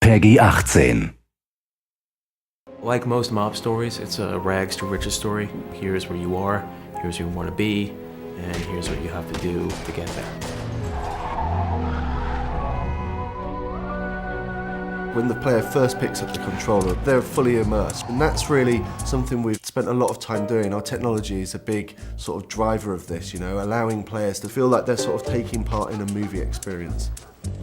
PEGI 18. Like most mob stories, it's a rags to riches story. Here's where you are, here's where you want to be, and here's what you have to do to get there. When the player first picks up the controller, they're fully immersed. And that's really something we've spent a lot of time doing. Our technology is a big sort of driver of this, you know, allowing players to feel like they're sort of taking part in a movie experience.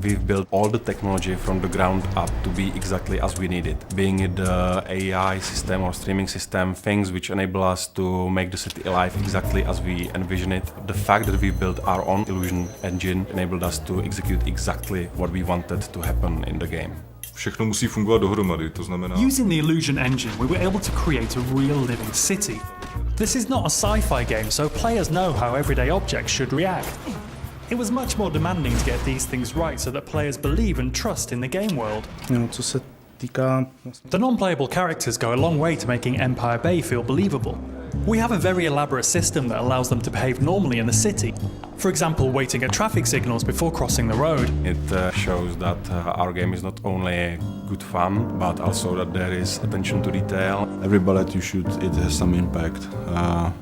We've built all the technology from the ground up to be exactly as we need it. Being it the AI system or streaming system, things which enable us to make the city alive exactly as we envision it. The fact that we built our own illusion engine enabled us to execute exactly what we wanted to happen in the game. Všechno musí fungovat dohromady, to znamená... Using the illusion engine, we were able to create a real living city. This is not a sci-fi game, so players know how everyday objects should react. It was much more demanding to get these things right so that players believe and trust in the game world. Co se týká... The non-playable characters go a long way to making Empire Bay feel believable. We have a very elaborate system that allows them to behave normally in the city. For example, waiting at traffic signals before crossing the road. It shows that our game is not only good fun, but also that there is attention to detail. Every bullet you shoot, it has some impact.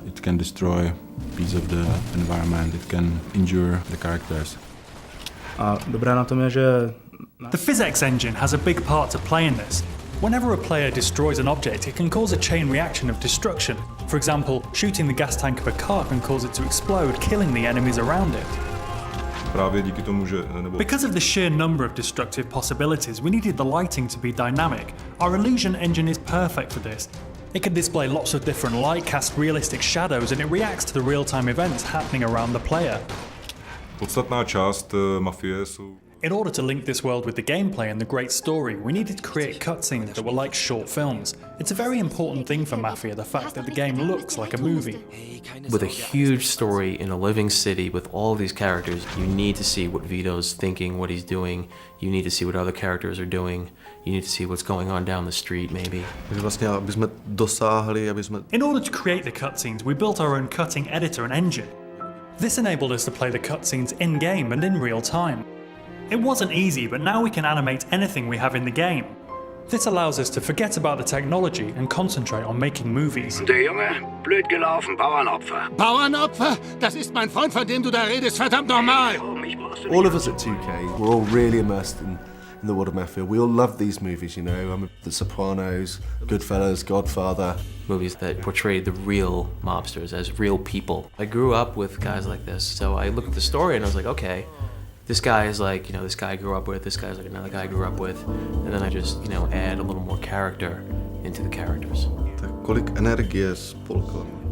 It can destroy a piece of the environment, it can injure the characters. A dobré na tom je, že... The physics engine has a big part to play in this. Whenever a player destroys an object, it can cause a chain reaction of destruction. For example, shooting the gas tank of a car can cause it to explode, killing the enemies around it. Právě díky tomu, že... Because of the sheer number of destructive possibilities, we needed the lighting to be dynamic. Our illusion engine is perfect for this. It can display lots of different light, cast realistic shadows, and it reacts to the real-time events happening around the player. Podstatná část Mafie jsou... In order to link this world with the gameplay and the great story, we needed to create cutscenes that were like short films. It's a very important thing for Mafia, the fact that the game looks like a movie. With a huge story in a living city with all these characters, you need to see what Vito's thinking, what he's doing. You need to see what other characters are doing. You need to see what's going on down the street, maybe. In order to create the cutscenes, we built our own cutting editor and engine. This enabled us to play the cutscenes in-game and in real time. It wasn't easy, but now we can animate anything we have in the game. This allows us to forget about the technology and concentrate on making movies. Der Junge, blöd gelaufen, Bauernopfer. Bauernopfer? Das ist mein Freund, von dem du da redest, verdammt nochmal! All of us at 2K, we're all really immersed in the world of Mafia. We all love these movies, you know, The Sopranos, Goodfellas, Godfather. Movies that portrayed the real mobsters as real people. I grew up with guys like this, so I looked at the story and I was like, okay, this guy is like, you know, this guy I grew up with, this guy's like another guy I grew up with, and then I just, you know, add a little more character into the characters.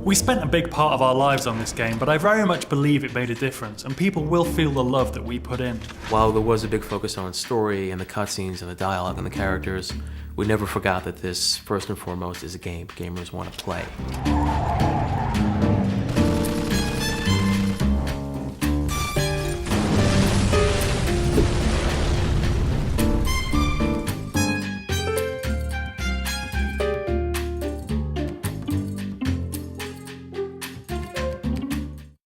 We spent a big part of our lives on this game, but I very much believe it made a difference, and people will feel the love that we put in. While there was a big focus on story and the cutscenes and the dialogue and the characters, we never forgot that this, first and foremost, is a game. Gamers want to play.